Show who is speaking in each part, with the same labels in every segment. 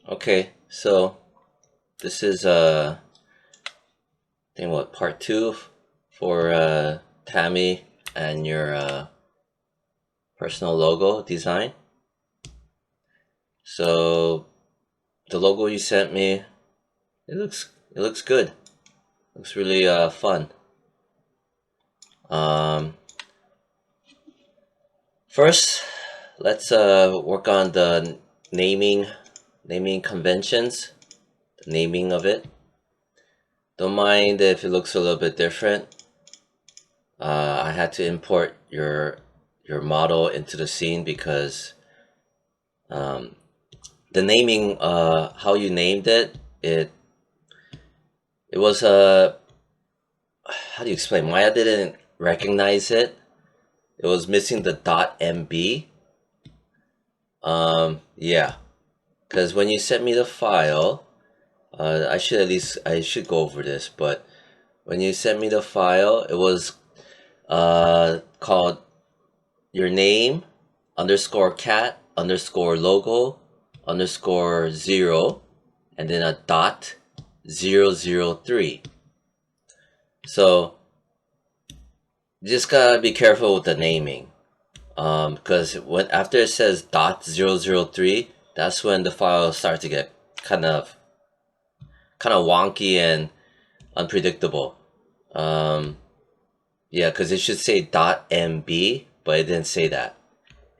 Speaker 1: Okay, so this is I think what, part 2 for Tammy and your personal logo design. So the logo you sent me, it looks good. Looks really fun. First, let's work on the naming conventions, the naming of it. Don't mind if it looks a little bit different. I had to import your model into the scene because the naming, how you named it, it was how do you explain? Maya didn't recognize it. It was missing the .mb. Yeah, because when you sent me the file, I should go over this, but when you sent me the file, it was called your name underscore cat underscore logo underscore 0 and then a .003. So you just gotta be careful with the naming, because when after it says .003, that's when the file starts to get kind of wonky and unpredictable. Yeah, because it should say .mb, but it didn't say that.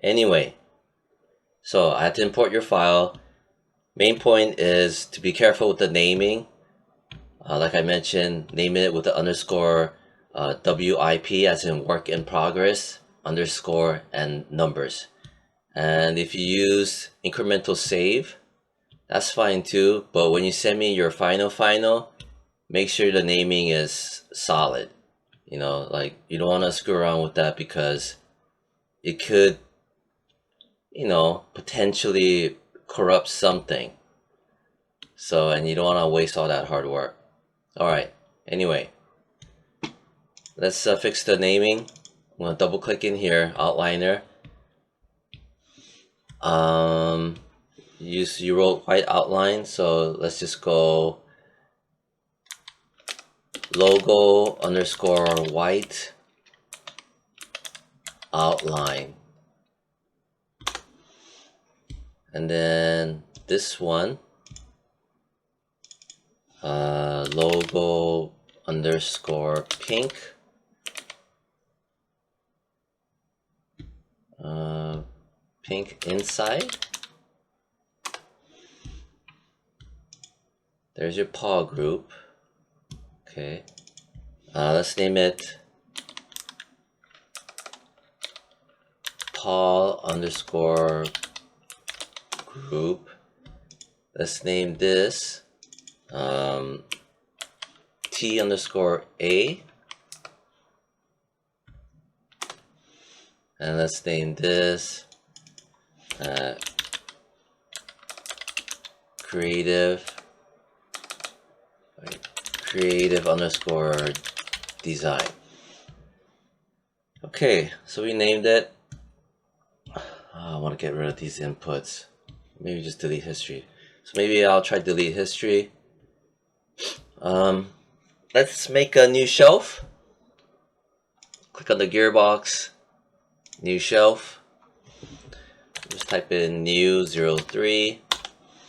Speaker 1: Anyway, so I had to import your file. Main point is to be careful with the naming. Like I mentioned, name it with the underscore WIP, as in work in progress, underscore and numbers. And if you use incremental save, that's fine too, but when you send me your final, make sure the naming is solid. You know, like, you don't want to screw around with that because it could, you know, potentially corrupt something. So, and you don't want to waste all that hard work. Alright, anyway, let's fix the naming. I'm going to double click in here, outliner. You wrote white outline, so let's just go logo underscore white outline. And then this one, logo underscore pink. Pink inside. There's your paw group. Okay. Let's name it paw underscore group. Let's name this T underscore A. And let's name this creative underscore design. Okay, so we named it. I want to get rid of these inputs. Maybe just delete history. So maybe I'll try delete history. Let's make a new shelf. Click on the gearbox, new shelf. Just type in new 03,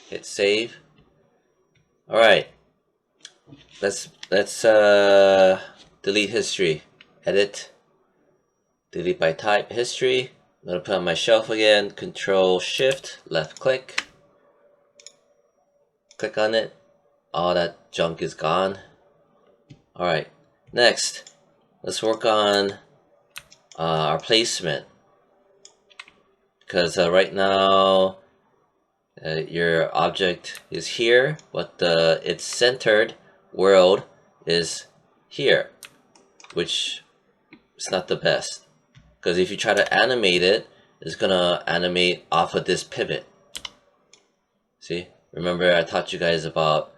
Speaker 1: hit save. All right, let's delete history. Edit, delete by type, history. I'm gonna put on my shelf again. Control Shift, left click. Click on it. All that junk is gone. All right, next, let's work on our placement. Because right now your object is here, but its centered world is here, which is not the best. Because if you try to animate it, it's gonna animate off of this pivot. See? Remember I taught you guys about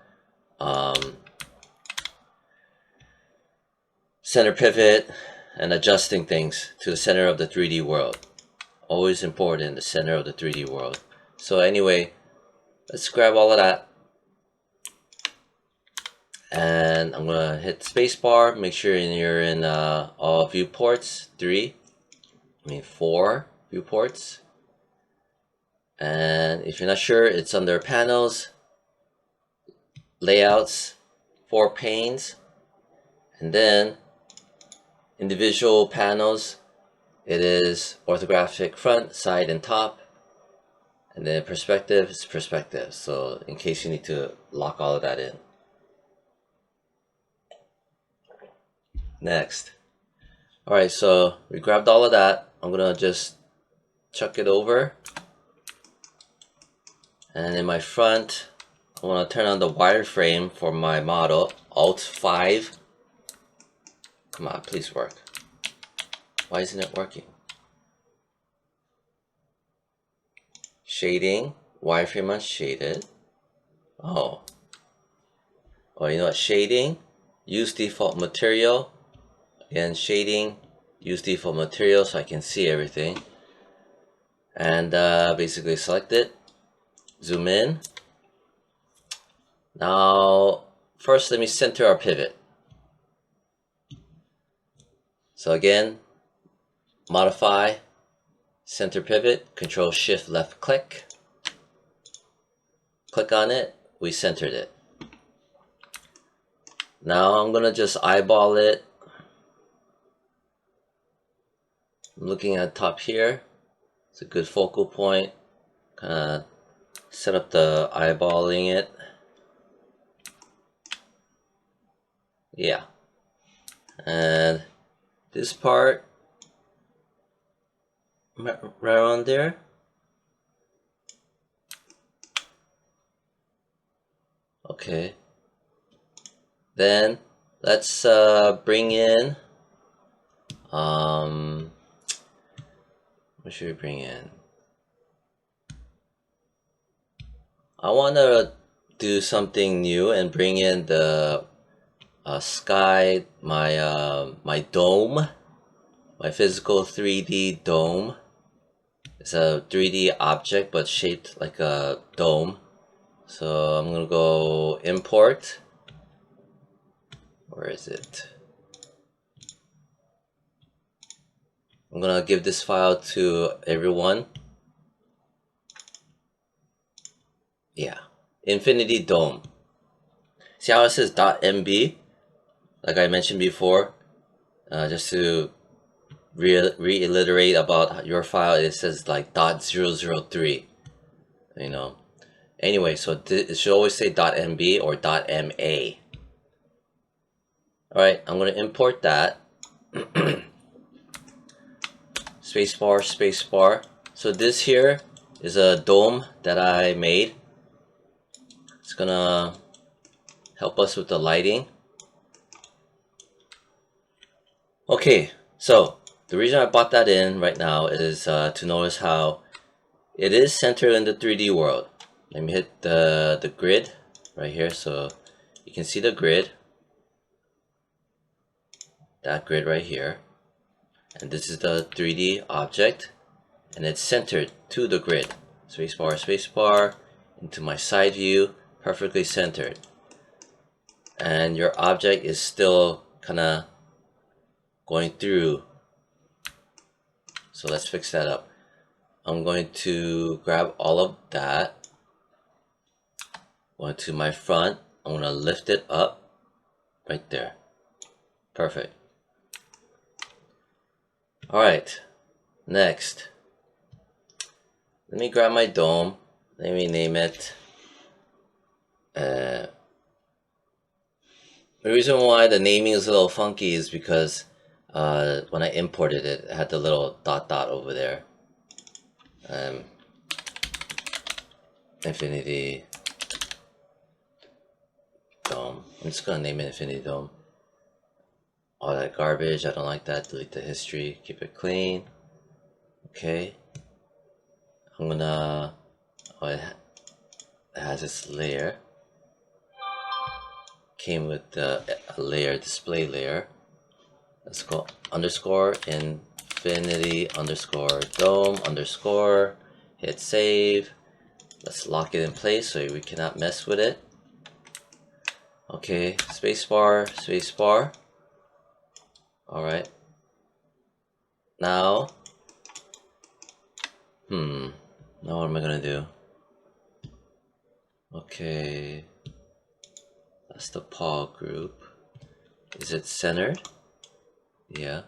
Speaker 1: center pivot and adjusting things to the center of the 3D world. Always important, the center of the 3D world. So anyway, let's grab all of that. And I'm gonna hit spacebar, make sure you're in all viewports, 4 viewports. And if you're not sure, it's under panels, layouts, 4 panes, and then individual panels. It is orthographic front, side, and top, and then perspective is perspective. So in case you need to lock all of that in. Next. Alright, so we grabbed all of that. I'm gonna just chuck it over. And in my front, I want to turn on the wireframe for my model. Alt 5. Come on, please work. Why isn't it working? Shading. Wireframe unshaded. Oh, you know what? Shading. Use default material. Again, shading. Use default material so I can see everything. And basically select it. Zoom in. Now, first let me center our pivot. So again, modify, center pivot, Control Shift left click. Click on it, we centered it. Now I'm gonna just eyeball it. I'm looking at top here. It's a good focal point. Kinda set up the eyeballing it. Yeah. And this part right around there. Okay. Then let's bring in what should we bring in? I want to do something new and bring in the sky, my dome, my physical 3D dome. It's a 3D object but shaped like a dome. So I'm gonna go import. Where is it? I'm gonna give this file to everyone. Yeah, Infinity Dome. See how it says .mb? Like I mentioned before, just to reiterate about your file, it says like .003. You know. Anyway, so it should always say .mb or .ma. Alright, I'm going to import that. Spacebar, spacebar. So this here is a dome that I made. It's going to help us with the lighting. Okay, so the reason I brought that in right now is to notice how it is centered in the 3D world. Let me hit the grid right here so you can see the grid. That grid right here. And this is the 3D object. And it's centered to the grid. Spacebar, spacebar, into my side view, perfectly centered. And your object is still kind of going through. So let's fix that up. I'm going to grab all of that. Going to my front. I'm going to lift it up right there. Perfect. Alright, next. Let me grab my dome. Let me name it. The reason why the naming is a little funky is because when I imported it, it had the little dot over there. Infinity Dome. I'm just gonna name it Infinity Dome. All that garbage, I don't like that. Delete the history, keep it clean. Okay. I'm gonna, it has this layer. Came with a layer, display layer. Let's go underscore infinity underscore dome underscore, hit save. Let's lock it in place so we cannot mess with it. Okay, spacebar, spacebar. Alright. Now, now what am I gonna do? Okay, that's the paw group. Is it centered? Yeah.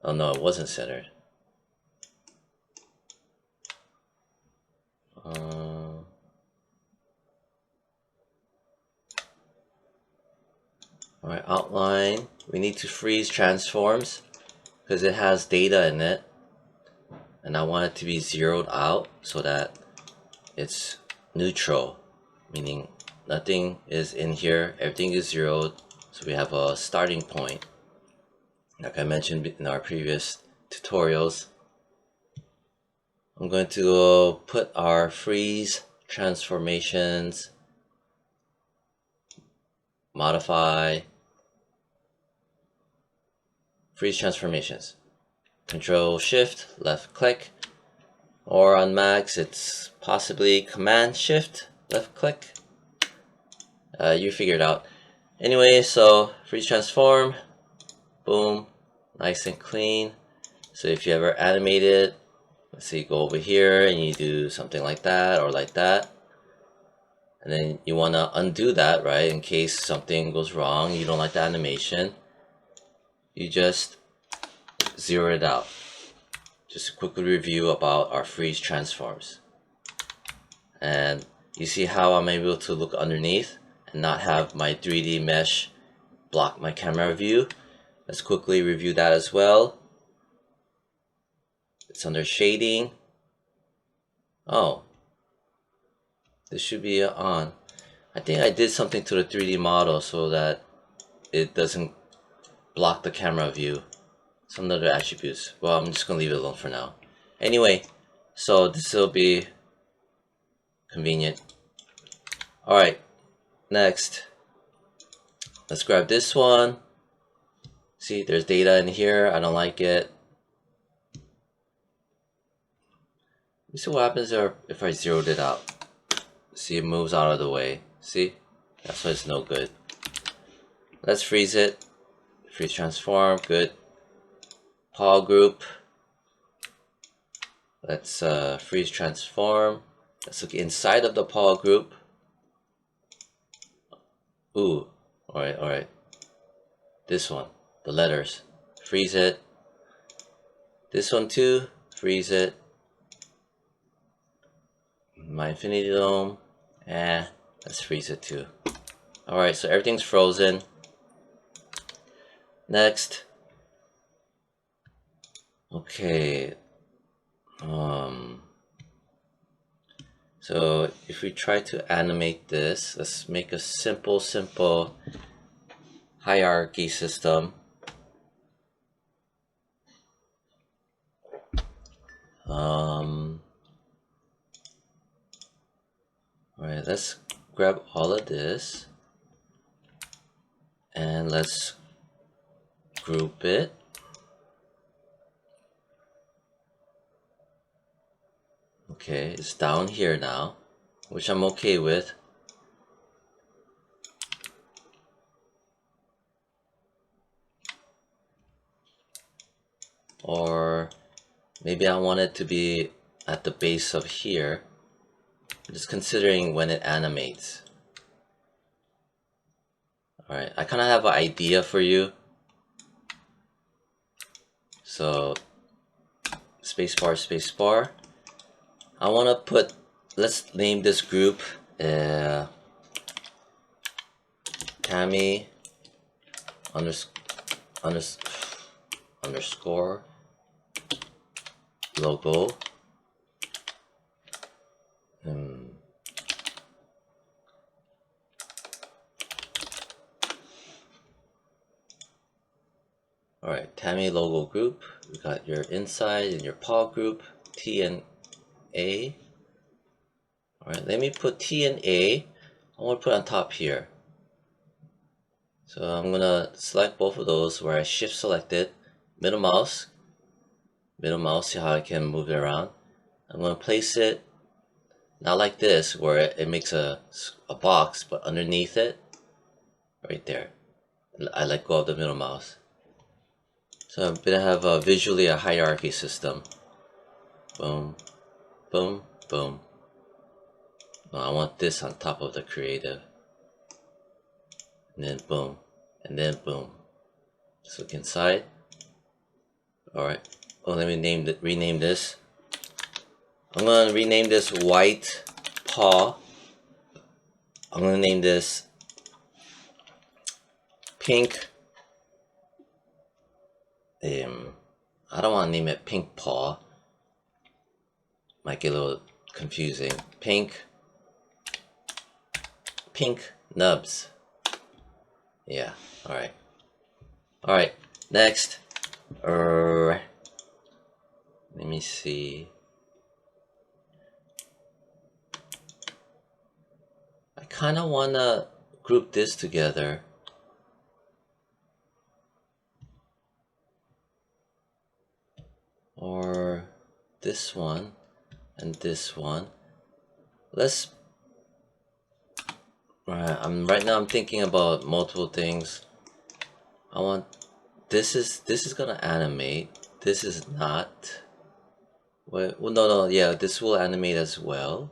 Speaker 1: Oh no, it wasn't centered. Alright, outline. We need to freeze transforms because it has data in it. And I want it to be zeroed out so that it's neutral, meaning nothing is in here, everything is zeroed, so we have a starting point. Like I mentioned in our previous tutorials, I'm going to go put our freeze transformations, modify, freeze transformations, Control Shift, left click, or on Macs it's possibly Command Shift, left click. You figure it out. Anyway, so freeze transform, boom, nice and clean. So if you ever animate it, let's say you go over here and you do something like that or like that, and then you want to undo that, right, in case something goes wrong, you don't like the animation, you just zero it out. Just a quick review about our freeze transforms. And you see how I'm able to look underneath and not have my 3D mesh block my camera view. Let's quickly review that as well. It's under shading. Oh, this should be on. I think I did something to the 3D model so that it doesn't block the camera view. Some other attributes. Well, I'm just gonna leave it alone for now. Anyway, so this will be convenient. Alright, next. Let's grab this one. See, there's data in here. I don't like it. Let's see what happens if I zeroed it out. See, it moves out of the way. See? That's why it's no good. Let's freeze it. Freeze transform, good. Paw group. Let's freeze transform. Let's look inside of the paw group. Ooh, alright. This one, the letters. Freeze it. This one too, freeze it. My infinity dome. Let's freeze it too. Alright, so everything's frozen. Next. Okay. So if we try to animate this, let's make a simple hierarchy system. Alright, let's grab all of this and let's group it. Okay, it's down here now, which I'm okay with. Or maybe I want it to be at the base of here. I'm just considering when it animates. Alright, I kind of have an idea for you. So, spacebar. I want to put, let's name this group Tammy underscore logo. Alright, Tammy logo group. We got your inside and your paw group, T and A. Alright, let me put T and A. I want to put on top here. So I'm gonna select both of those where I shift select it, middle mouse, see how I can move it around. I'm gonna place it Not like this, where it makes a box, but underneath it, right there, I let go of the middle mouse. So I'm gonna have visually a hierarchy system. Boom, boom, boom. Well, I want this on top of the creative. And then boom, and then boom. Let's look inside. Alright. Oh, let me rename this. I'm gonna rename this white paw. I'm gonna name this pink. I don't want to name it pink paw. Might get a little confusing. Pink nubs. Yeah. All right. All right. Next. Let me see. I kind of want to group this together. Or this one and this one. Let's. Right now I'm thinking about multiple things. I want this is gonna animate. This is not. Well, no, yeah, this will animate as well.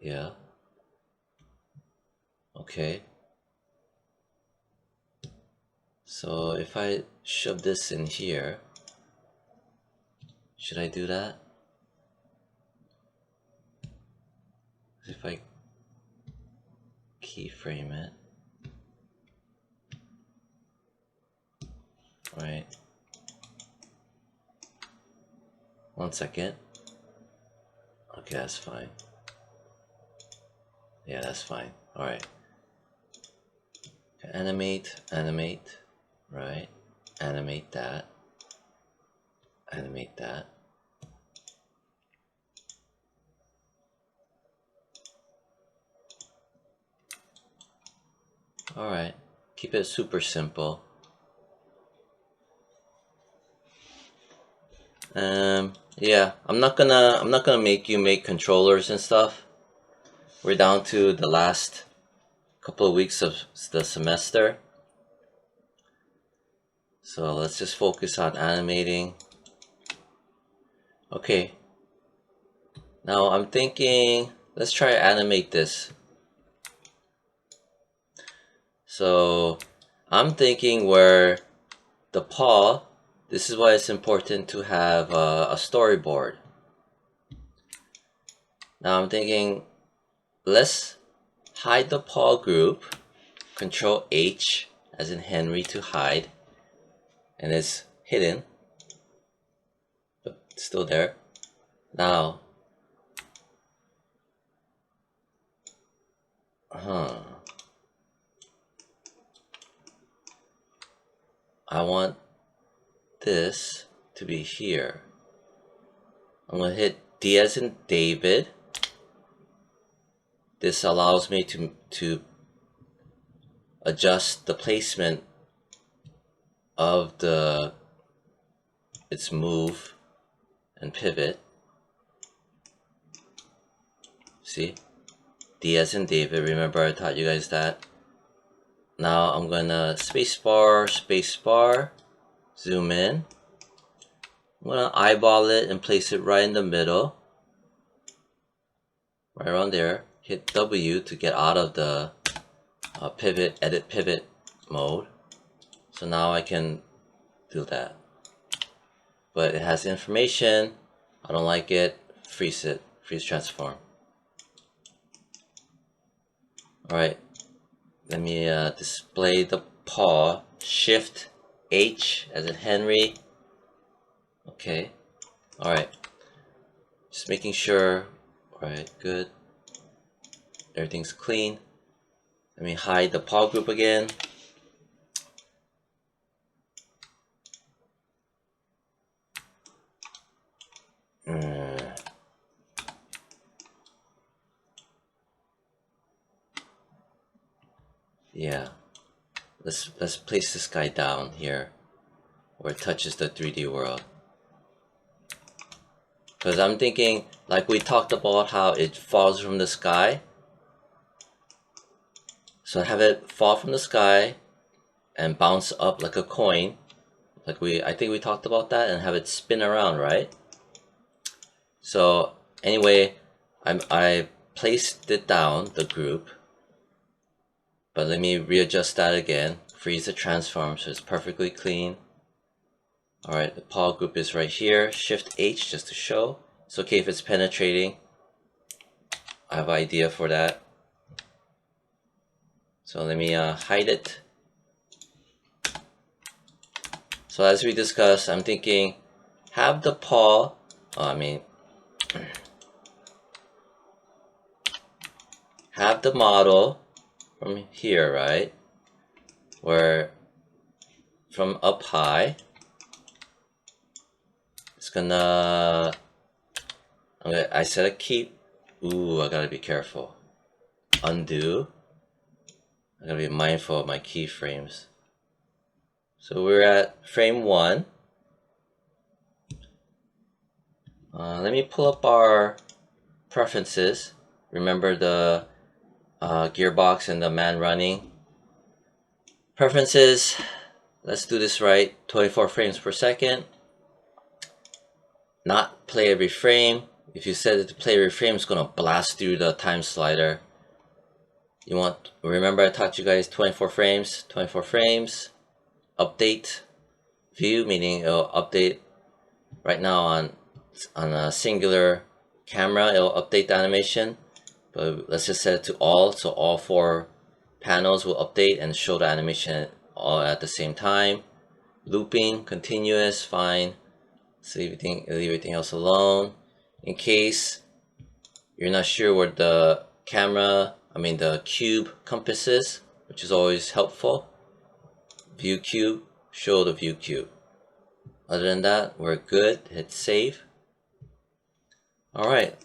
Speaker 1: Yeah. Okay. So if I shove this in here, should I do that? If I keyframe it, right? 1 second. Okay, that's fine. Yeah, that's fine. All right. Animate, right? Animate that. Animate that. All right. Keep it super simple. Yeah, I'm not gonna make you make controllers and stuff. We're down to the last couple of weeks of the semester. So let's just focus on animating. Okay. Now I'm thinking, let's try to animate this. So I'm thinking where the paw, this is why it's important to have a storyboard. Now I'm thinking, let's hide the paw group, Control H as in Henry to hide, and it's hidden, but still there. Now, I want this to be here. I'm gonna hit D as in David. This allows me to adjust the placement of its move and pivot. See? D as in David, remember I taught you guys that? Now I'm gonna spacebar, zoom in. I'm gonna eyeball it and place it right in the middle. Right around there. Hit W to get out of the edit pivot mode. So now I can do that. But it has information. I don't like it. Freeze it. Freeze transform. Alright. Let me display the paw. Shift H as in Henry. Okay. Alright. Just making sure. Alright, good. Everything's clean. Let me hide the paw group again. Yeah. Let's place this guy down here where it touches the 3D world. Because I'm thinking, like we talked about how it falls from the sky. So have it fall from the sky and bounce up like a coin. Like I think we talked about that, and have it spin around, right? So anyway, I placed it down, the group. But let me readjust that again. Freeze the transform so it's perfectly clean. Alright, the paw group is right here. Shift H just to show. It's okay if it's penetrating. I have an idea for that. So let me hide it. So as we discussed, I'm thinking have the paw, have the model from here, right? Where from up high, it's gonna, I said a keep. Ooh, I gotta be careful. Undo. I gotta be mindful of my keyframes. So we're at frame 1. Let me pull up our preferences. Remember the gearbox and the man running. Preferences, let's do this right. 24 frames per second. Not play every frame. If you set it to play every frame, it's gonna blast through the time slider. You want, remember I taught you guys 24 frames. 24 frames. Update view, meaning it'll update right now on a singular camera. It'll update the animation, but let's just set it to all, so all 4 panels will update and show the animation all at the same time. Looping, continuous, fine. So leave everything else alone. In case you're not sure where the the cube compass is, which is always helpful. View cube, show the view cube. Other than that, we're good. Hit save. Alright,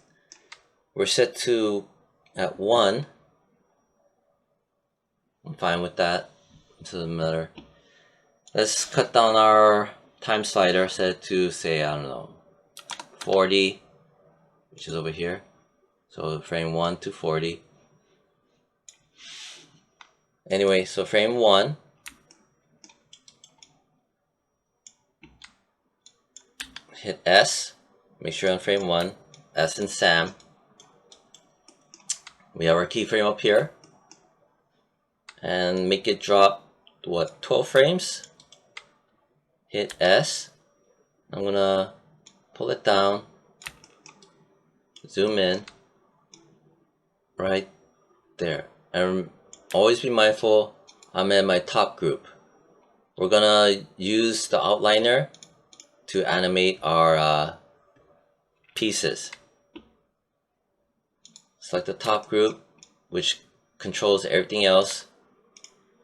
Speaker 1: we're set to at 1. I'm fine with that. It doesn't matter. Let's cut down our time slider, set it to, say, I don't know, 40, which is over here. So frame 1 to 40. Anyway, so frame 1. Hit S. Make sure on frame 1. S and Sam. We have our keyframe up here. And make it drop, what, 12 frames? Hit S. I'm gonna pull it down. Zoom in. Right there. And always be mindful, I'm in my top group. We're gonna use the outliner to animate our pieces. Select the top group, which controls everything else,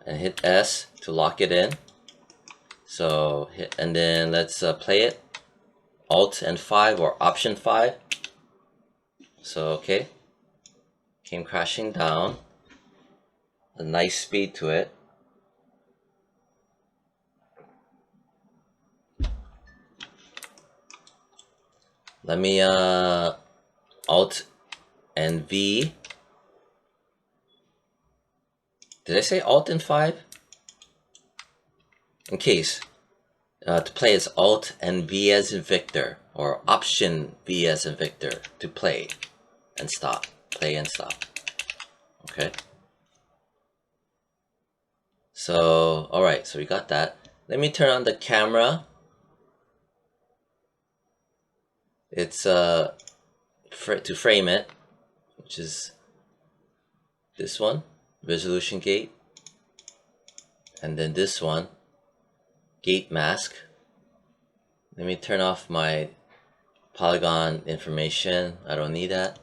Speaker 1: and hit S to lock it in. So and then let's play it. Alt and 5 or Option 5. So okay, came crashing down. A nice speed to it. Let me Alt and V. Did I say Alt and 5? In case, to play is Alt and V as in Victor, or Option V as in Victor to play and stop. Play and stop. Okay. So, alright, so we got that. Let me turn on the camera. It's to frame it, which is this one, resolution gate, and then this one, gate mask. Let me turn off my polygon information. I don't need that.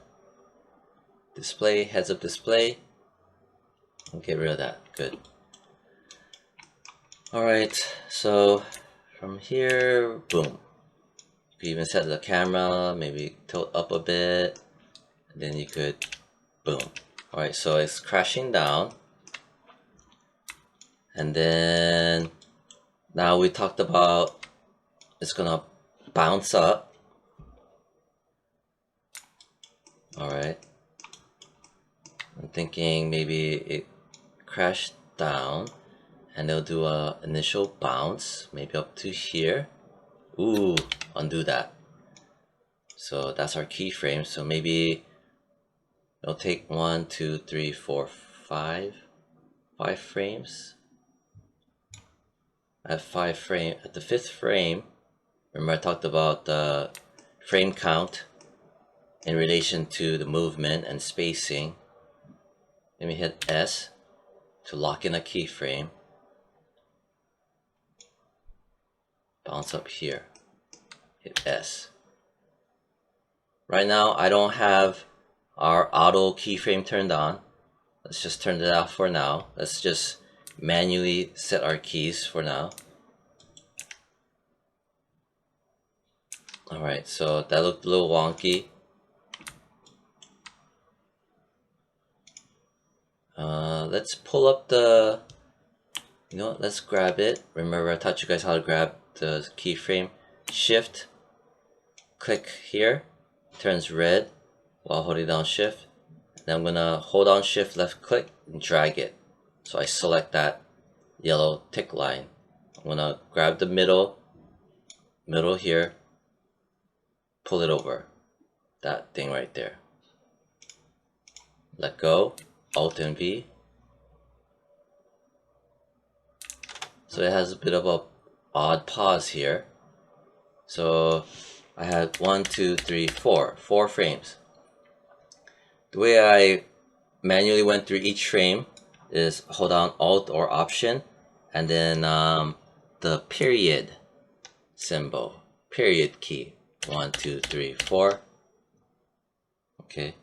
Speaker 1: Display, heads up display. I'll get rid of that. Good. Alright, so from here, boom. You could even set the camera, maybe tilt up a bit, and then you could, boom. Alright, so it's crashing down. And then now we talked about it's gonna bounce up. Alright. I'm thinking maybe it crashed down and it'll do a initial bounce, maybe up to here. Ooh, undo that. So that's our keyframe. So maybe it'll take 1, 2, 3, 4, 5 frames. At the 5th frame, remember I talked about the frame count in relation to the movement and spacing. Let me hit S to lock in a keyframe. Bounce up here. Hit S. Right now I don't have our auto keyframe turned on. Let's just turn it off for now. Let's just manually set our keys for now. Alright, so that looked a little wonky. Let's pull up the, let's grab it. Remember I taught you guys how to grab the keyframe. Shift, click here, turns red while holding down shift. Then I'm gonna hold on shift, left click, and drag it. So I select that yellow tick line. I'm gonna grab the middle here, pull it over, that thing right there. Let go, Alt and V. So it has a bit of a odd pause here. So I had 1, 2, 3, 4 frames. The way I manually went through each frame is hold down Alt or Option, and then the period symbol, period key. 1, 2, 3, 4. Okay.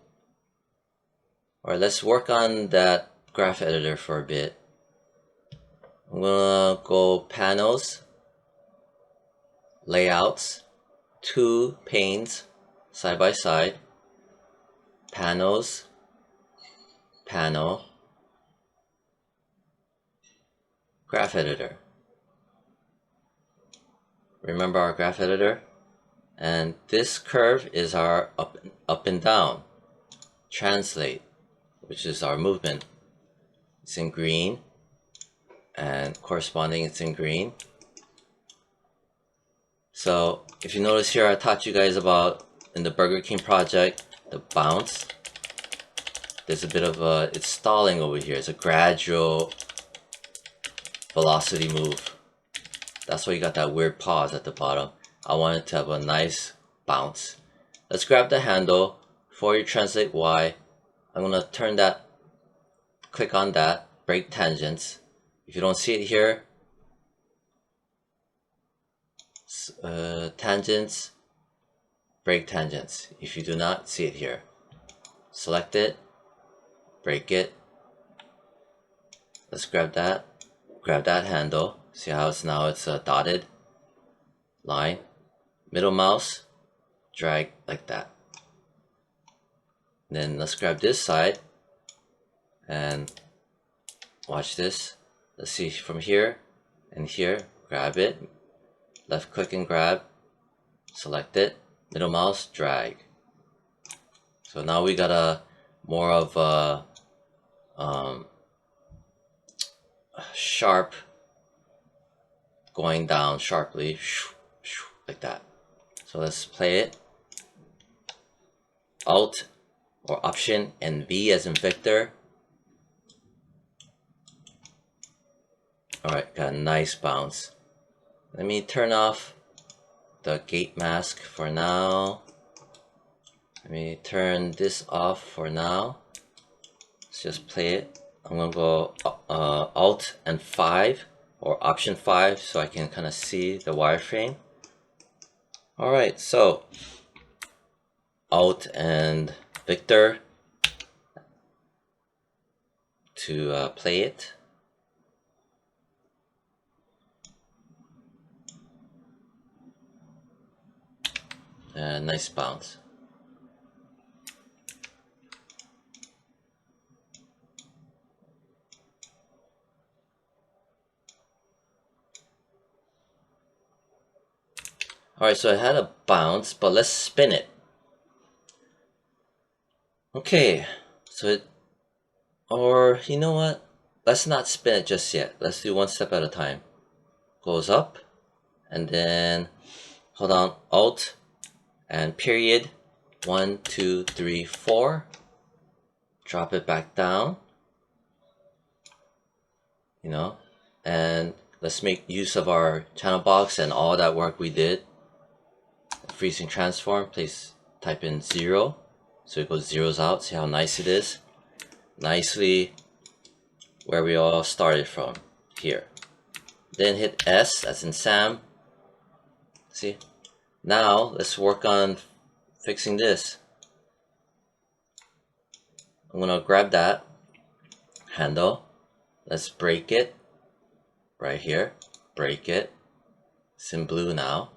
Speaker 1: Alright, let's work on that graph editor for a bit. I'm gonna go panels, layouts, 2 panes side by side, panels, panel, graph editor. Remember our graph editor? And this curve is our up and down. Translate, which is our movement. It's in green, and corresponding it's in green. So if you notice here, I taught you guys about in the Burger King project, the bounce. There's a bit of a, it's stalling over here. It's a gradual velocity move. That's why you got that weird pause at the bottom. I want it to have a nice bounce. Let's grab the handle. Before you translate Y, I'm gonna turn that, click on that, break tangents. If you don't see it here, tangents, break tangents. If you do not see it here, select it, break it. Let's grab that handle. See how it's now, it's a dotted line. Middle mouse, drag like that. Then let's grab this side and watch this. Let's see from here and here, grab it, left click and grab, select it, middle mouse, drag. So now we got a more of a sharp, going down sharply, like that. So let's play it. Alt or Option and V as in Victor. Alright, got a nice bounce. Let me turn off the gate mask for now. Let me turn this off for now. Let's just play it. I'm gonna go Alt and 5 or Option 5 so I can kind of see the wireframe. Alright, so Alt and Victor to play it. Nice bounce. Alright, so I had a bounce, but let's spin it. Okay, so it, or you know what? Let's not spin it just yet. Let's do one step at a time. Goes up, and then hold on, Alt and period. 1, 2, 3, 4. Drop it back down. You know, and let's make use of our channel box and all that work we did. Freezing transform, please type in 0. So it goes zeros out. See how nice it is? Nicely where we all started from, here. Then hit S as in Sam. See? Now let's work on fixing this. I'm gonna grab that handle. Let's break it right here. Break it. It's in blue now.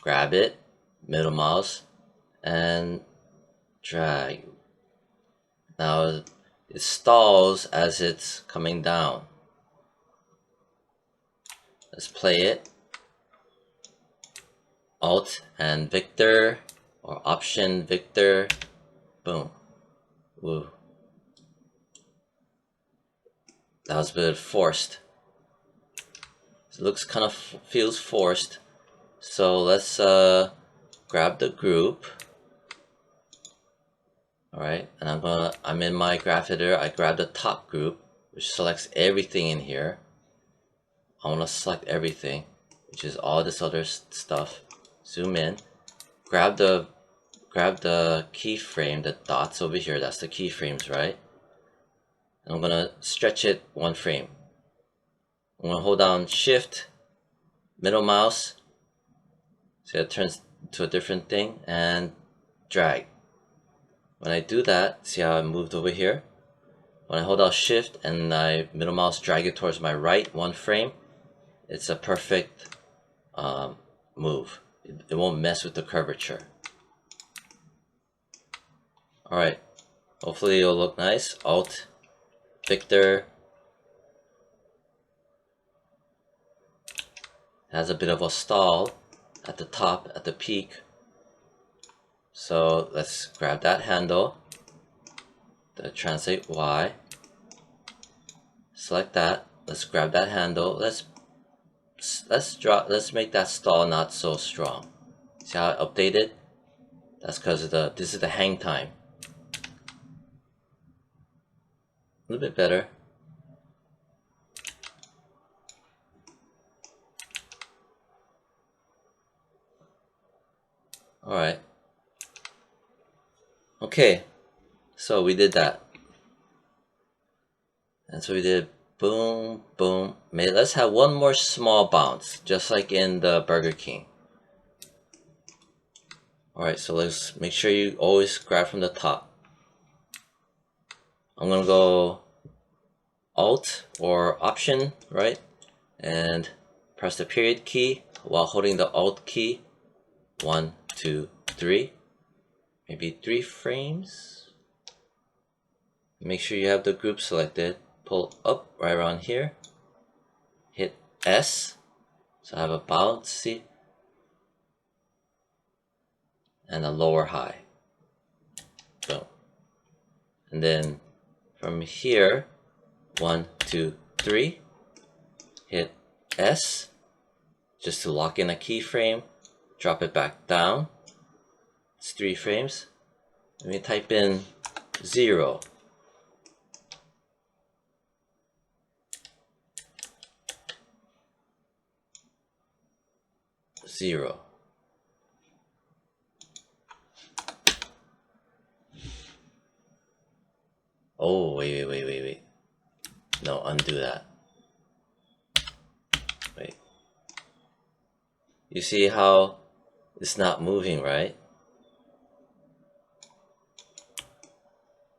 Speaker 1: Grab it, middle mouse, and drag. Now it stalls as it's coming down. Let's play it. Alt and Victor, or Option Victor. Boom. Woo. That was a bit forced. It looks kind of feels forced. So let's grab the group. Alright, and I'm in my graph editor. I grab the top group, which selects everything in here. I want to select everything, which is all this other stuff. Zoom in, grab the keyframe, the dots over here. That's the keyframes, right? And I'm gonna stretch it 1 frame. I'm gonna hold down Shift, middle mouse, so it turns to a different thing, and drag. When I do that, see how I moved over here? When I hold down Shift and I middle mouse drag it towards my right 1 frame, it's a perfect move. It won't mess with the curvature. Alright, hopefully it'll look nice. Alt, Victor. Has a bit of a stall at the top, at the peak. So let's grab that handle, the translate Y. Select that. Let's grab that handle. Let's make that stall not so strong. See how I updated? That's because of this is the hang time. A little bit better. Alright. Okay. So we did that. And so we did boom, boom. Let's have one more small bounce, just like in the Burger King. Alright, so let's make sure you always grab from the top. I'm gonna go Alt or Option, right? And press the period key while holding the Alt key. 1, 2, 3. Maybe 3 frames. Make sure you have the group selected. Pull up right around here. Hit S. So I have a bounce, see? And a lower high. Boom. And then from here, 1, 2, 3. Hit S. Just to lock in a keyframe. Drop it back down. It's 3 frames. Let me type in 0. 0. Oh, wait. No, undo that. Wait. You see how it's not moving, right?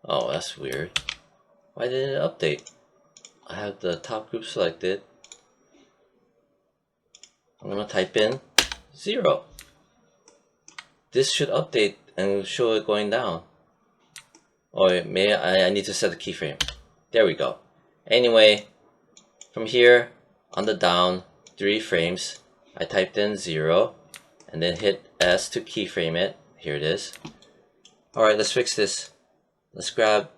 Speaker 1: Oh, that's weird. Why didn't it update? I have the top group selected. I'm gonna type in 0. This should update and show it going down. Oh, I need to set the keyframe. There we go. Anyway, from here on the down 3 frames, I typed in 0 and then hit S to keyframe it. Here it is. Alright, let's fix this. Let's grab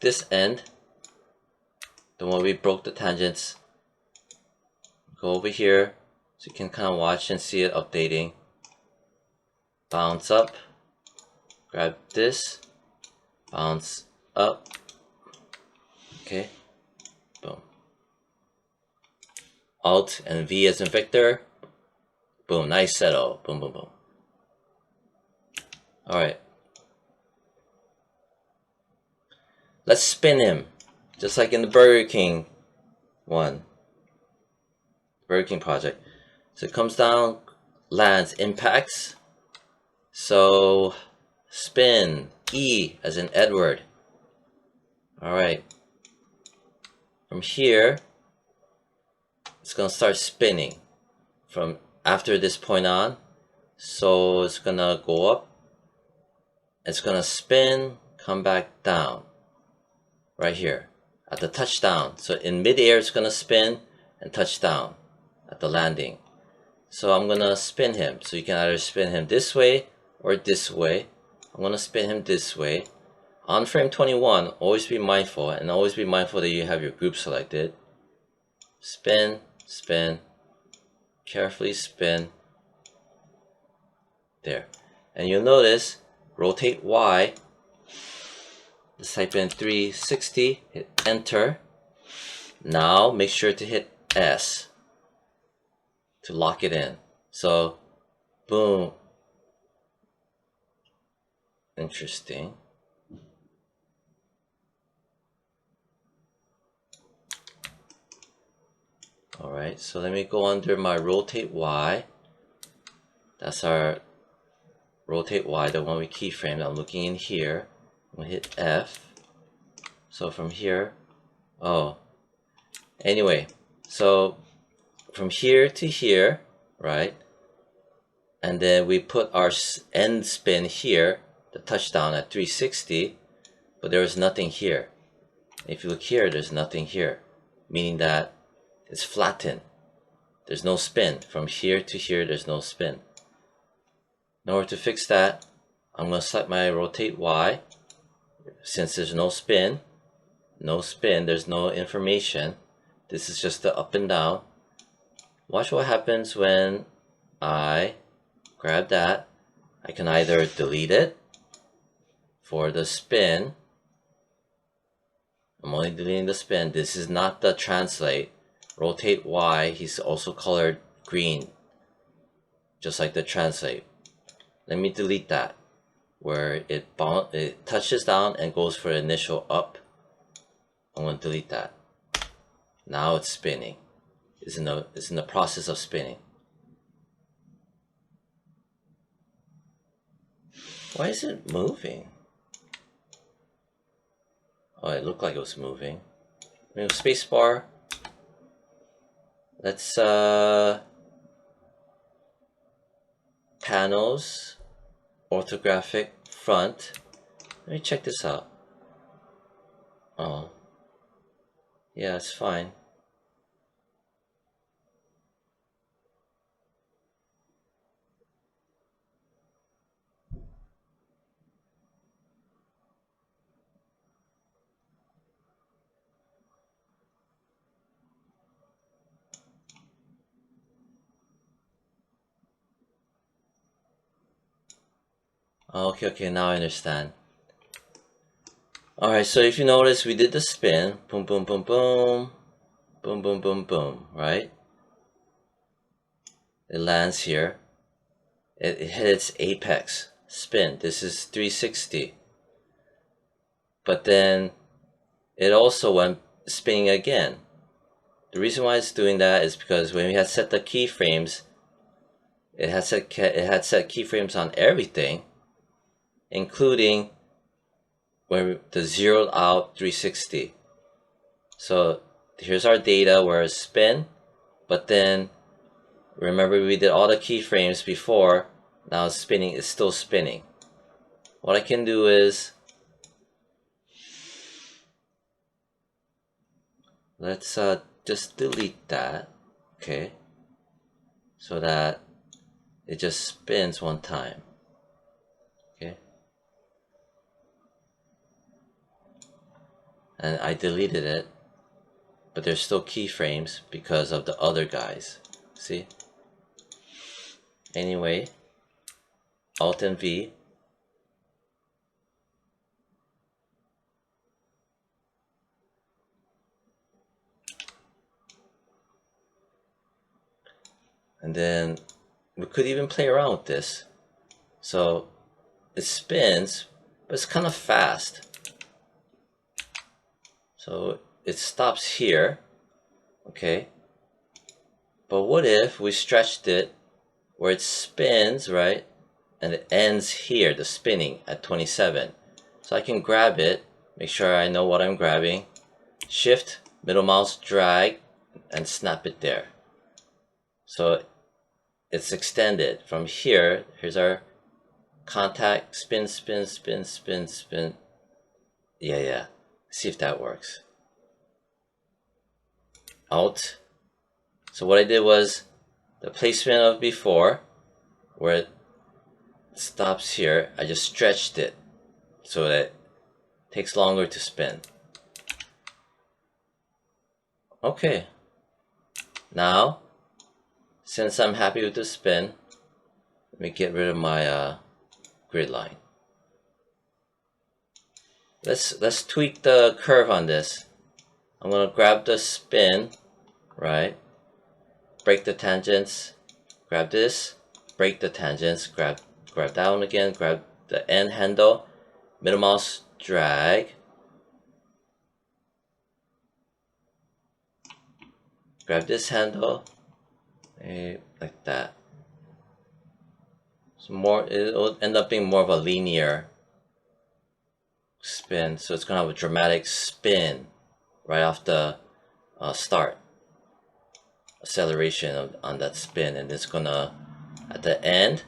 Speaker 1: this end, the one we broke the tangents. Go over here so you can kind of watch and see it updating. Bounce up, grab this, bounce up, okay, boom. Alt and V as in Victor, boom, nice settle, boom, boom, boom. Alright. Let's spin him, just like in the Burger King one. Burger King project. So it comes down, lands, impacts. So spin, E as in Edward. Alright. From here, it's gonna start spinning from after this point on. So it's gonna go up. It's gonna spin, come back down. Right here at the touchdown. So in midair, it's gonna spin and touch down at the landing. So I'm gonna spin him. So you can either spin him this way or this way. I'm gonna spin him this way. On frame 21, always be mindful, and always be mindful that you have your group selected. Spin, spin, carefully spin. There. And you'll notice, rotate Y. Let's type in 360, hit enter. Now make sure to hit S to lock it in. So, boom. Interesting. Alright, so let me go under my rotate Y. That's our rotate Y, the one we keyframed. I'm looking in here. I'm gonna hit F. So from here, anyway, so from here to here, right? And then we put our end spin here, the touchdown at 360, but there is nothing here. If you look here, there's nothing here, meaning that it's flattened. There's no spin. From here to here, there's no spin. In order to fix that, I'm going to select my rotate Y. Since there's no spin, there's no information. This is just the up and down. Watch what happens when I grab that. I can either delete it for the spin. I'm only deleting the spin. This is not the translate. Rotate Y, he's also colored green, just like the translate. Let me delete that, where it touches down and goes for initial up. I'm going to delete that. Now it's spinning. It's in the process of spinning. Why is it moving? Oh, it looked like it was moving. Spacebar. Let's panels, orthographic, front. Let me check this out. Oh, yeah, it's fine. Okay, now I understand. Alright, so if you notice, we did the spin. Boom, boom, boom, boom. Boom, boom, boom, boom, right? It lands here. It hits apex. Spin. This is 360. But then it also went spinning again. The reason why it's doing that is because when we had set the keyframes, it had set keyframes on everything, including when the zeroed out 360. So here's our data where it's spin, but then remember we did all the keyframes before. Now it's spinning. It's still spinning. What I can do is, let's just delete that, okay, so that it just spins one time. Okay, and I deleted it, but there's still keyframes because of the other guys. See? Anyway, Alt and V. And then we could even play around with this. So it spins, but it's kind of fast. So it stops here, okay? But what if we stretched it where it spins, right? And it ends here, the spinning at 27. So I can grab it, make sure I know what I'm grabbing, shift, middle mouse, drag, and snap it there. So it's extended from here. Here's our contact, spin, spin, spin, spin, spin. Yeah. See if that works. Alt. So what I did was the placement of before, where it stops here, I just stretched it so that it takes longer to spin. Okay. Now, since I'm happy with the spin, let me get rid of my grid line. Let's tweak the curve on this. I'm gonna grab the spin, right? Break the tangents, grab this, break the tangents, grab that one again, grab the end handle, middle mouse, drag, grab this handle, like that. So it'll end up being more of a linear spin, so it's gonna have a dramatic spin right off the start. Acceleration on that spin, and it's gonna, at the end,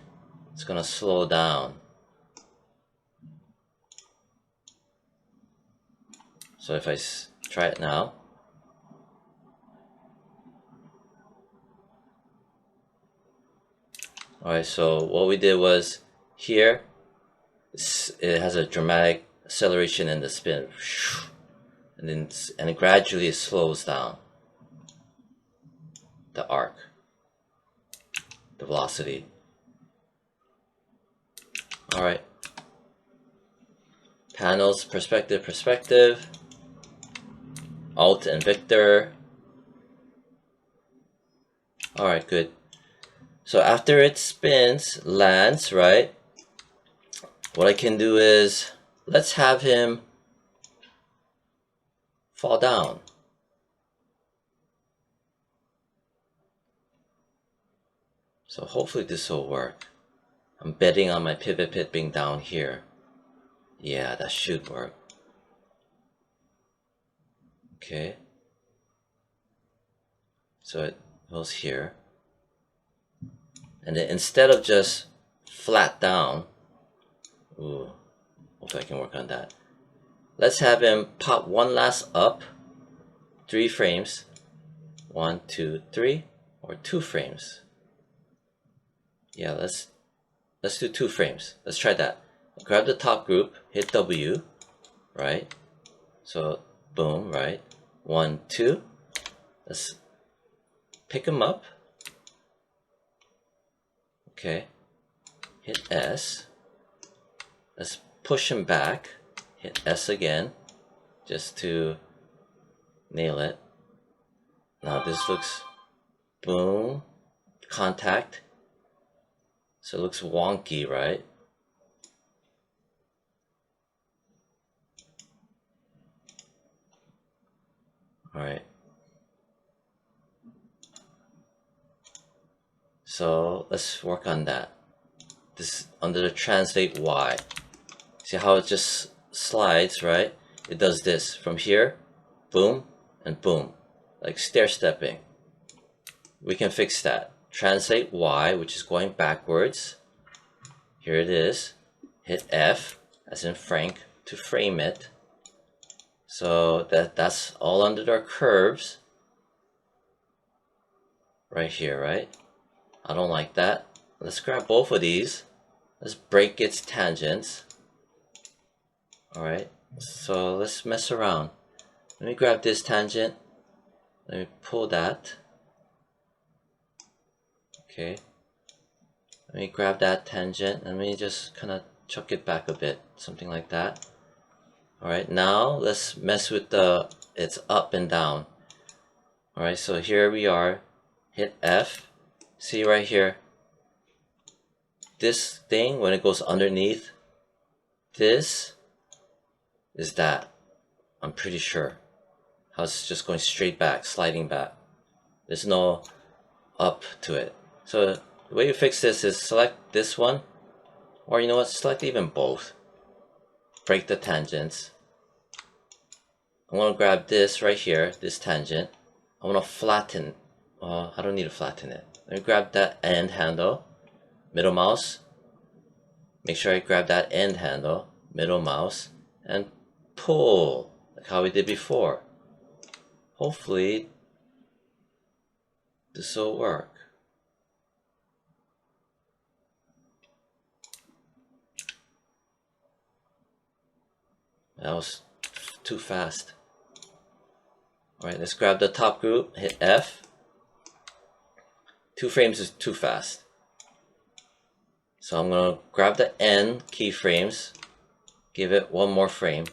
Speaker 1: it's gonna slow down. So if I try it now, alright, so what we did was here, it has a dramatic acceleration in the spin, and then it gradually slows down the arc, the velocity. Alright, panels, perspective, Alt and Victor. Alright, good. So after it spins, lands, right? What I can do is, let's have him fall down. So hopefully this will work. I'm betting on my pivot pit being down here. Yeah, that should work. Okay. So it goes here. And then instead of just flat down, ooh, hopefully I can work on that. Let's have him pop one last up, 3 frames, 1, 2, 3, or 2 frames. Yeah, let's do 2 frames. Let's try that. Grab the top group, hit W, right? So boom, right? 1, 2. Let's pick him up. Okay. Hit S. Let's push him back. Hit S again, just to nail it. Now this looks, boom, contact. So it looks wonky, right? Alright. So let's work on that. This under the translate Y. See how it just slides, right? It does this from here, boom, and boom, like stair stepping. We can fix that. Translate Y, which is going backwards. Here it is. Hit F, as in Frank, to frame it. So that's all under our curves. Right here, right? I don't like that. Let's grab both of these. Let's break its tangents. Alright, so let's mess around. Let me grab this tangent. Let me pull that. Okay. Let me grab that tangent. Let me just kind of chuck it back a bit. Something like that. Alright, now let's mess with it's up and down. Alright, so here we are. Hit F. See right here. This thing, when it goes underneath, this is that. I'm pretty sure. How it's just going straight back, sliding back. There's no up to it. So the way you fix this is select this one, or you know what, select even both. Break the tangents. I want to grab this right here, this tangent. I want to flatten. I don't need to flatten it. Let me grab that end handle, middle mouse. Make sure I grab that end handle, middle mouse, and pull, like how we did before. Hopefully, this will work. That was too fast. Alright, let's grab the top group, hit F. 2 frames is too fast. So I'm going to grab the end keyframes, give it 1 more frame,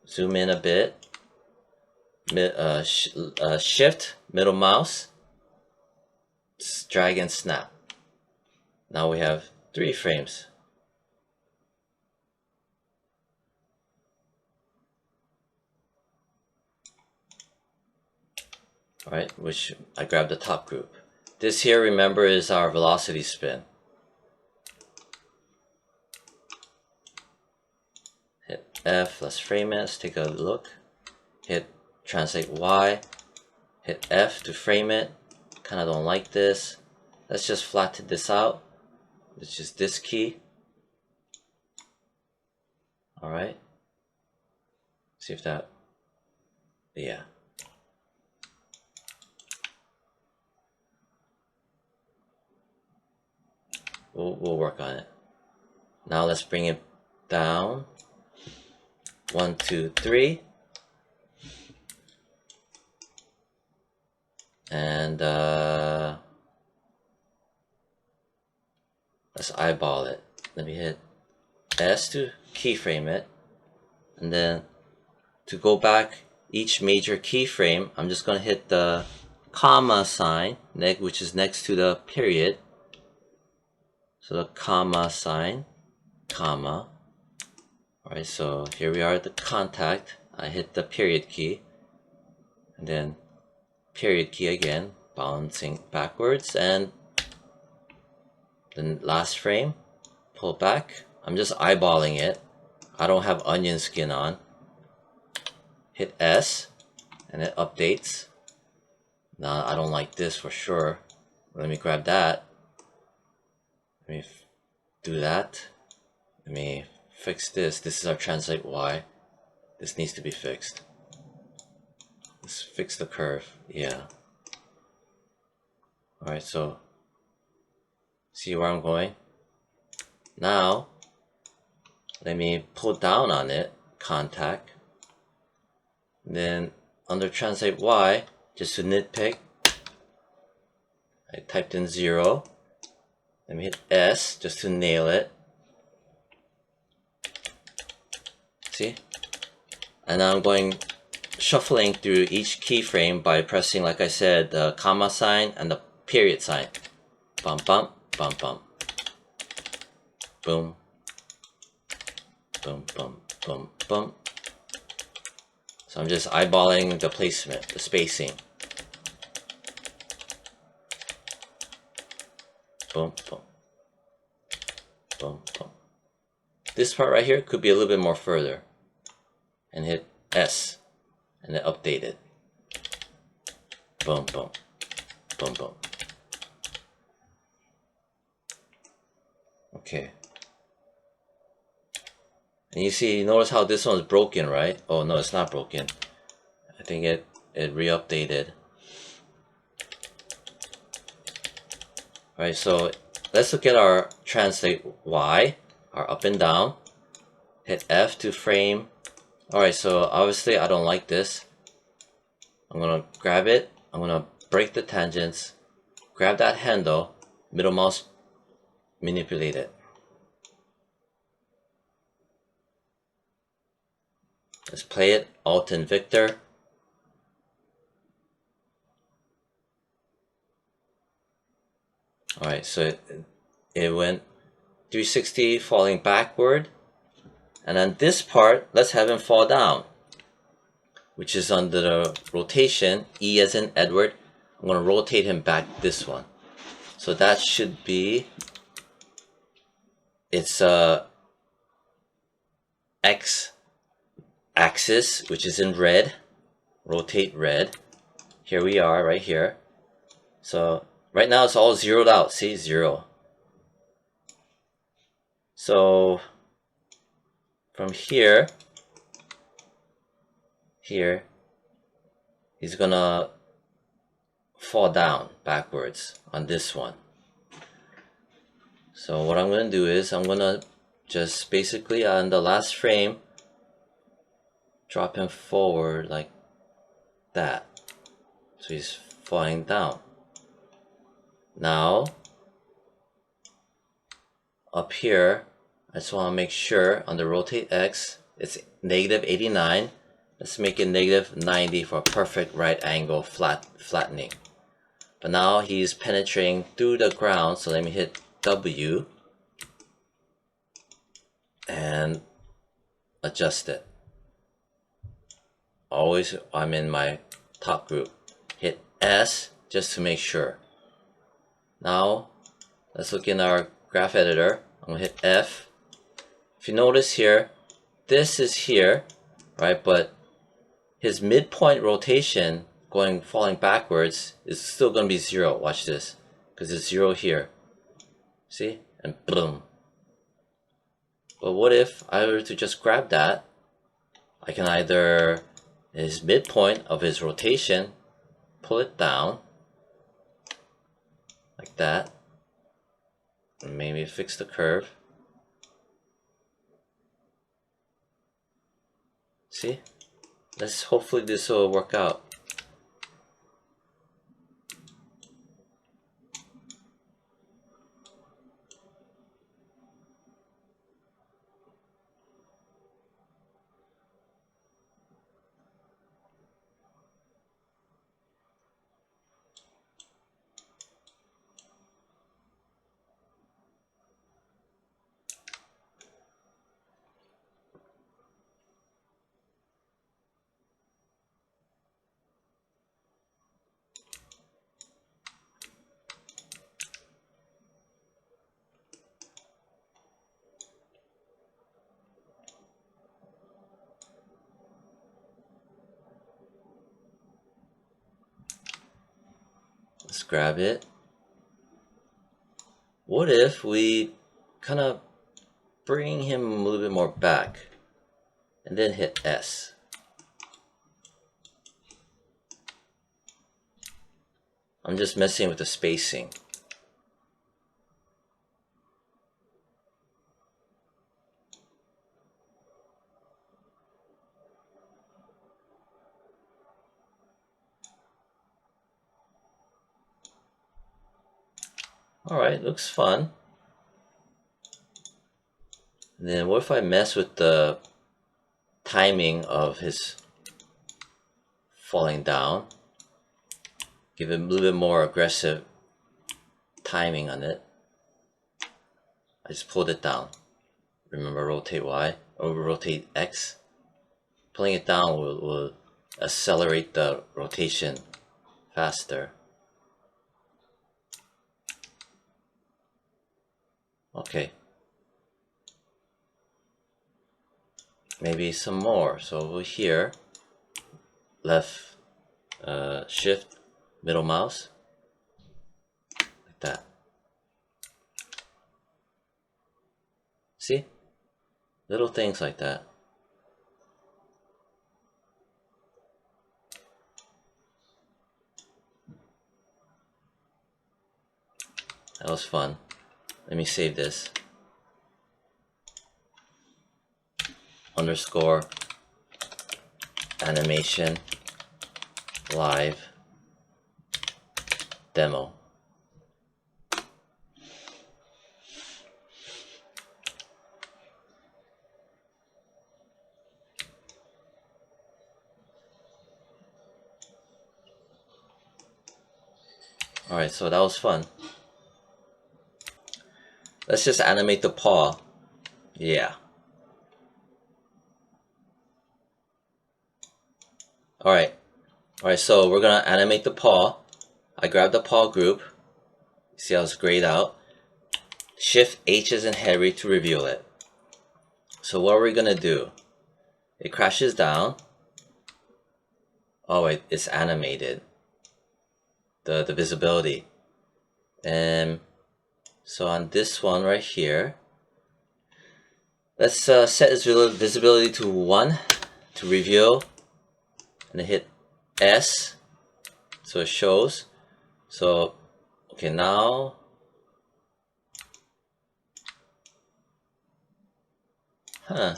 Speaker 1: zoom in a bit, shift, middle mouse, drag and snap. Now we have 3 frames. Alright, which I grabbed the top group. This here, remember, is our velocity spin. Hit F, let's frame it, let's take a look. Hit translate Y, hit F to frame it. Kinda don't like this. Let's just flatten this out, which is this key. Alright. See if that, yeah. We'll work on it. Now let's bring it down. 1, 2, 3. And let's eyeball it. Let me hit S to keyframe it. And then to go back each major keyframe, I'm just going to hit the comma sign, which is next to the period. So the comma sign, comma. Alright, so here we are at the contact. I hit the period key. And then period key again, bouncing backwards. And then last frame, pull back. I'm just eyeballing it. I don't have onion skin on. Hit S, and it updates. Now I don't like this for sure. Let me grab that. Let me do that. Let me fix this. This is our translate Y. This needs to be fixed. Let's fix the curve. Yeah. Alright, so see where I'm going? Now, let me pull down on it, contact. Then under translate Y, just to nitpick, I typed in 0. Let me hit S just to nail it. See? And now I'm going shuffling through each keyframe by pressing, like I said, the comma sign and the period sign. Bum bum bum bum. Boom. Boom bum bum bum. So I'm just eyeballing the placement, the spacing. Boom, boom. Boom, boom. This part right here could be a little bit more further. And hit S. And then update it. Boom, boom. Boom, boom. Okay. And you see, notice how this one's broken, right? Oh no, it's not broken. I think it re-updated. Alright, so let's look at our translate Y, our up and down. Hit F to frame. Alright, so obviously I don't like this. I'm gonna grab it, I'm gonna break the tangents, grab that handle, middle mouse, manipulate it. Let's play it, Alt and Victor. Alright, so it went 360 falling backward. And then this part, let's have him fall down, which is under the rotation, E as in Edward. I'm going to rotate him back this one. So that should be, it's X axis, which is in red, rotate red. Here we are, right here. So right now it's all zeroed out, see, 0. So from here, he's gonna fall down backwards on this one. So what I'm gonna do is I'm gonna just basically on the last frame drop him forward like that, so he's falling down. Now up here I just want to make sure on the rotate X it's -89. Let's make it -90 for a perfect right angle flattening. But now he's penetrating through the ground, so let me hit W and adjust it. Always I'm in my top group. Hit S just to make sure. Now let's look in our graph editor. I'm gonna hit F. If you notice here, this is here, right? But his midpoint rotation falling backwards is still gonna be 0. Watch this, because it's 0 here. See? And boom. But what if I were to just grab that? I can either, his midpoint of his rotation, pull it down like that, and maybe fix the curve. See? Hopefully this will work out. Let's grab it. What if we kind of bring him a little bit more back and then hit S? I'm just messing with the spacing. Alright, looks fun. And then what if I mess with the timing of his falling down? Give it a little bit more aggressive timing on it. I just pulled it down. Remember, rotate Y or rotate X. Pulling it down will accelerate the rotation faster. Okay. Maybe some more. So over here, left shift, middle mouse, like that. See? Little things like that. That was fun. Let me save this. _ animation. live demo. Alright, so that was fun. Let's just animate the paw. Yeah. Alright. Alright, so we're gonna animate the paw. I grabbed the paw group. See how it's grayed out. Shift H as in Harry to reveal it. So what are we gonna do? It crashes down. Oh wait, it's animated. The visibility. And so on this one right here, let's set its visibility to 1 to reveal, and hit S so it shows. So okay, now I'm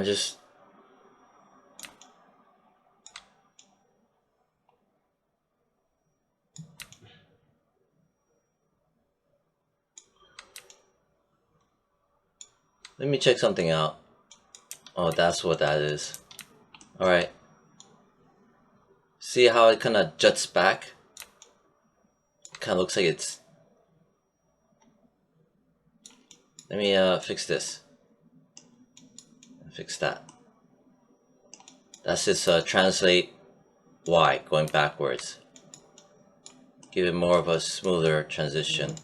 Speaker 1: just let me check something out. Oh, that's what that is. Alright. See how it kind of juts back? It kind of looks like it's... Let me fix this. Fix that. That's just translate Y, going backwards. Give it more of a smoother transition.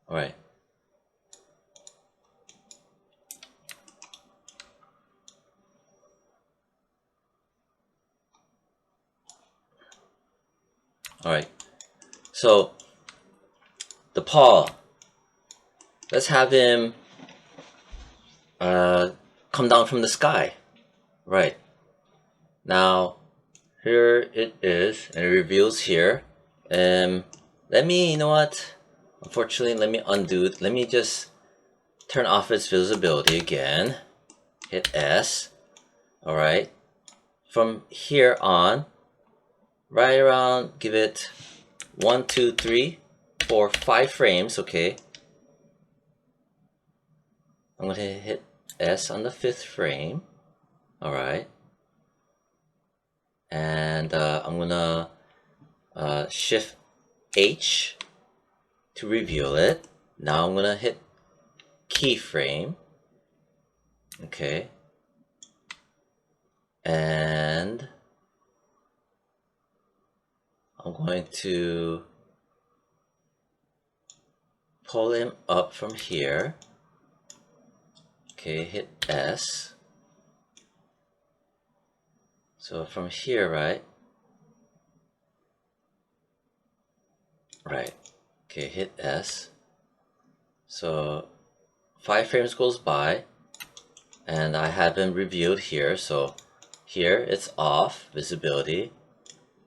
Speaker 1: Alright. Alright. So, the paw. Let's have him come down from the sky. Right. Now, here it is, and it reveals here. Let me, you know what? Unfortunately, let me undo it. Let me just turn off its visibility again. Hit S. Alright. From here on, right around, give it 1, 2, 3, 4, 5 frames, okay. I'm going to hit S on the 5th frame. Alright. And I'm going to shift H to reveal it. Now I'm going to hit keyframe. Okay. And I'm going to pull him up from here. Okay, hit S. So from here, right? Right. Okay, hit S. So 5 frames goes by, and I have him reviewed here. So here it's off visibility.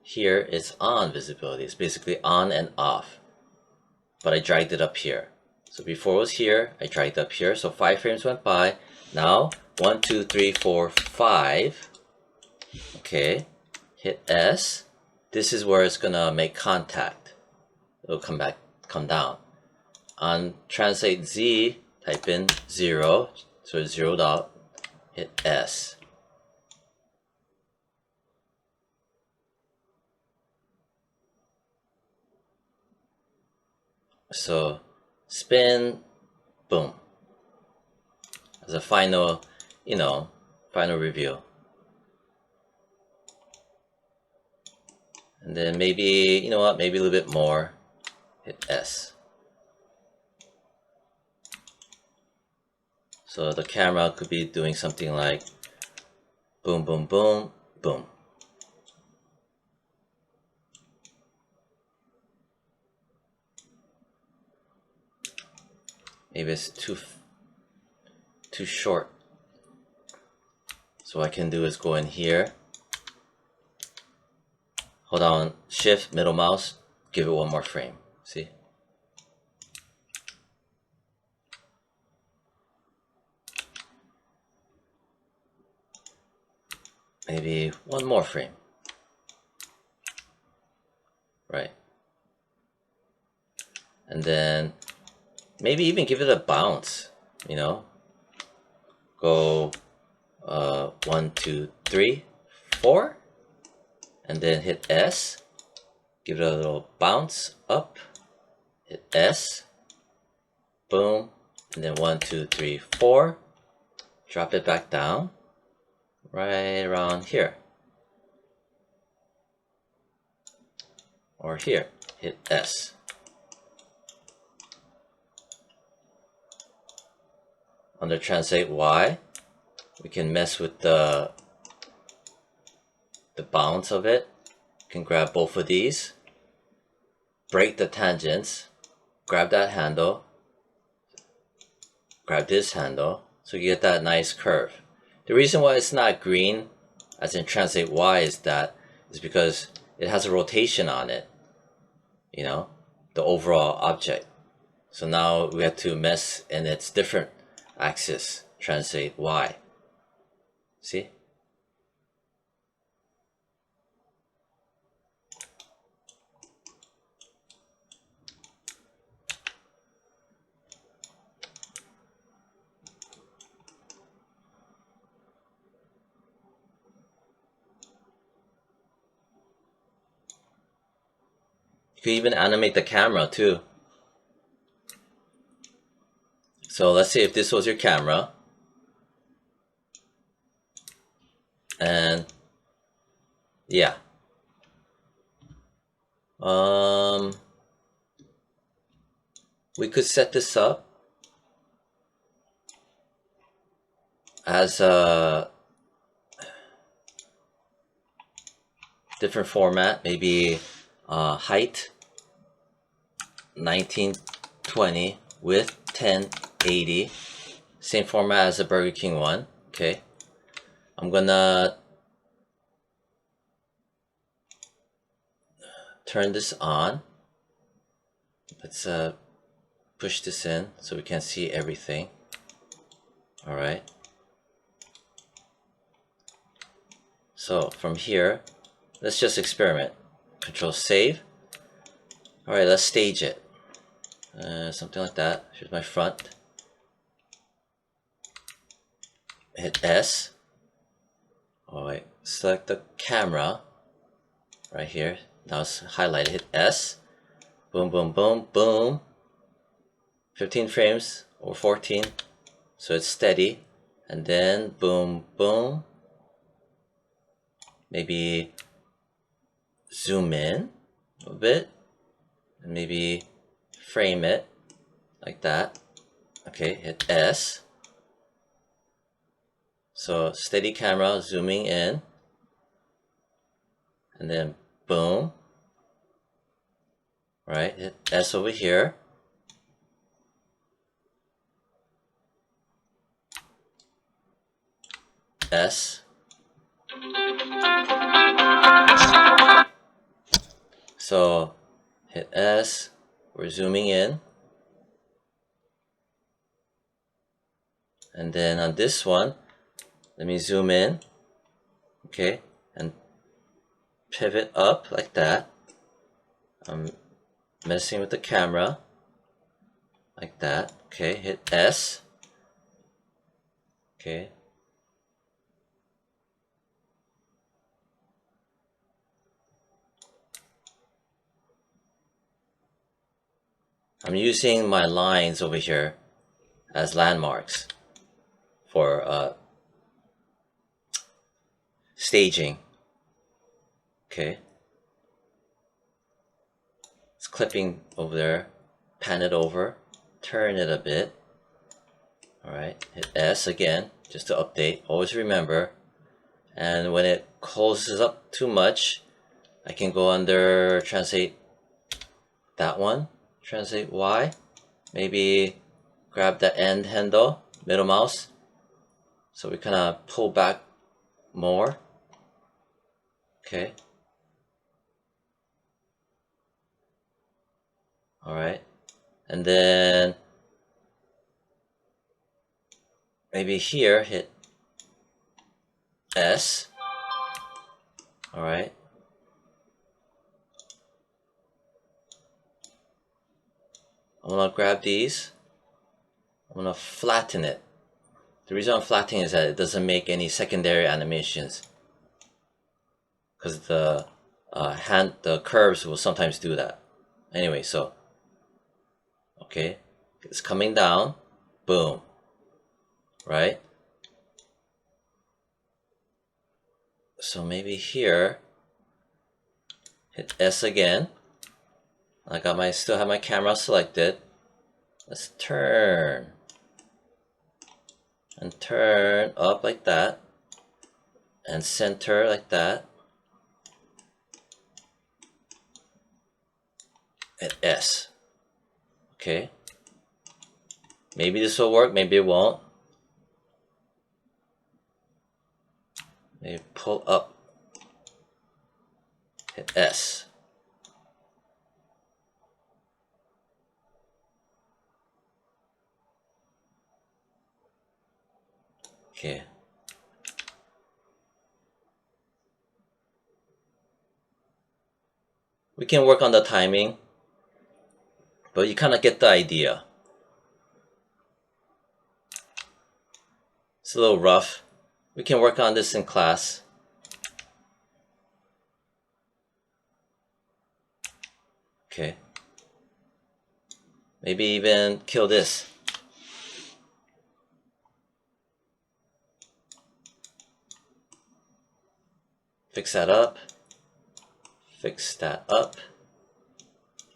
Speaker 1: Here it's on visibility. It's basically on and off. But I dragged it up here. So before it was here, I dragged up here. So 5 frames went by. Now 1, 2, 3, 4, 5. Okay, hit S. This is where it's gonna make contact. It'll come down. On translate Z, type in 0. So it's zeroed out. Hit S. So spin, boom. As a final, final review. And then maybe, you know what, maybe a little bit more. Hit S. So the camera could be doing something like boom, boom, boom, boom. Maybe it's too short. So what I can do is go in here, hold down Shift, middle mouse, give it 1 more frame. See? maybe one more frame. Right. And then maybe even give it a bounce, you know, go 1, 2, 3, 4, and then hit S, give it a little bounce up, hit S, boom, and then 1, 2, 3, 4, drop it back down, right around here, or here, hit S. Under Translate Y, we can mess with the bounce of it. You can grab both of these, break the tangents, grab that handle, grab this handle, so you get that nice curve. The reason why it's not green, as in Translate Y, is because it has a rotation on it, you know, the overall object. So now we have to mess in its different axis, Translate Y. See? You can even animate the camera too. So let's say if this was your camera, and yeah, we could set this up as a different format, maybe height 1920 width 1080, same format as the Burger King one. Okay, I'm gonna turn this on. Let's push this in so we can see everything. All right, so from here, let's just experiment. Control save. All right, let's stage it. Something like that. Here's my front. Hit S. All right, select the camera right here. Now it's highlighted. Hit S. Boom, boom, boom, boom. 15 frames or 14. So it's steady. And then boom, boom. Maybe zoom in a bit. And maybe frame it like that. Okay, hit S. So steady camera, zooming in. And then boom. Right, hit S over here. S. So hit S, we're zooming in. And then on this one, let me zoom in. Okay, and pivot up like that. I'm messing with the camera like that. Okay, hit S. Okay. I'm using my lines over here as landmarks for staging. Okay. It's clipping over there. Pan it over. Turn it a bit. Alright, hit S again, just to update. Always remember. And when it closes up too much, I can go under Translate that one. Translate Y. Maybe grab the end handle, middle mouse. So we kind of pull back more. Okay. Alright. And then maybe here hit S. Alright. I'm gonna grab these. I'm gonna flatten it. The reason I'm flattening is that it doesn't make any secondary animations. Because the curves will sometimes do that. Anyway, so okay, it's coming down, boom, right? So maybe here, hit S again. Still have my camera selected. Let's turn and turn up like that, and center like that. Hit S. Okay. Maybe this will work, maybe it won't. Maybe pull up. Hit S. Okay. We can work on the timing, but you kind of get the idea. It's a little rough. We can work on this in class. Okay. Maybe even kill this. Fix that up. Fix that up.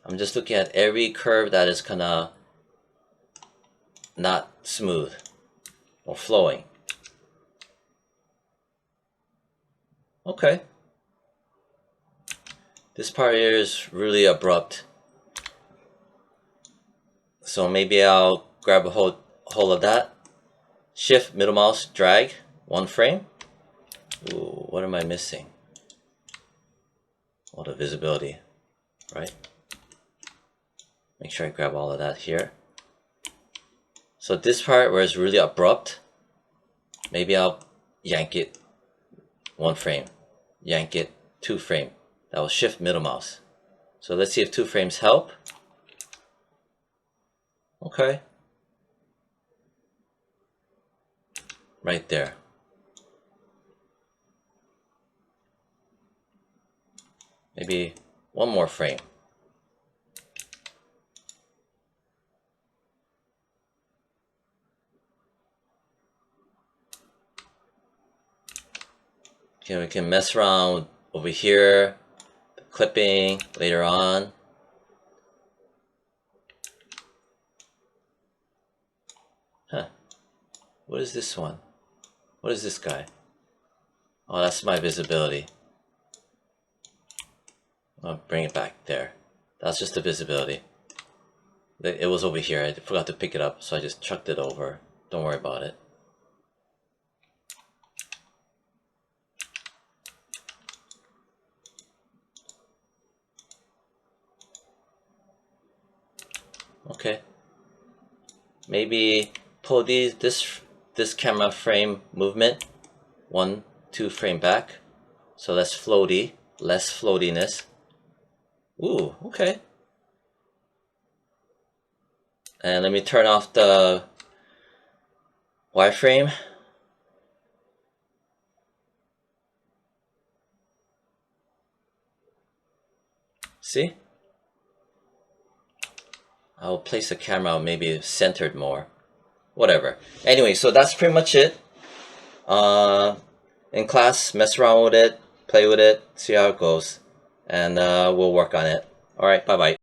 Speaker 1: I'm just looking at every curve that is kinda not smooth or flowing. Okay. This part here is really abrupt. So maybe I'll grab a hold of that. Shift, middle mouse, drag, one frame. Ooh, what am I missing? All the visibility, right? Make sure I grab all of that here. So this part where it's really abrupt, maybe I'll yank it one frame, yank it 2 frame. That will shift middle mouse. So let's see if 2 frames help. Okay. Right there. Maybe 1 more frame. Okay, we can mess around over here, the clipping later on. Huh. What is this one? What is this guy? Oh, that's my visibility. I'll bring it back there. That's just the visibility. It was over here. I forgot to pick it up, so I just chucked it over. Don't worry about it. Okay. Maybe pull this camera frame movement 1, 2 frame back. So that's floaty, less floatiness. Ooh, okay. And let me turn off the wireframe. See? I'll place the camera maybe centered more. Whatever. Anyway, so that's pretty much it. In class, mess around with it, play with it, see how it goes, and we'll work on it. Alright, bye-bye.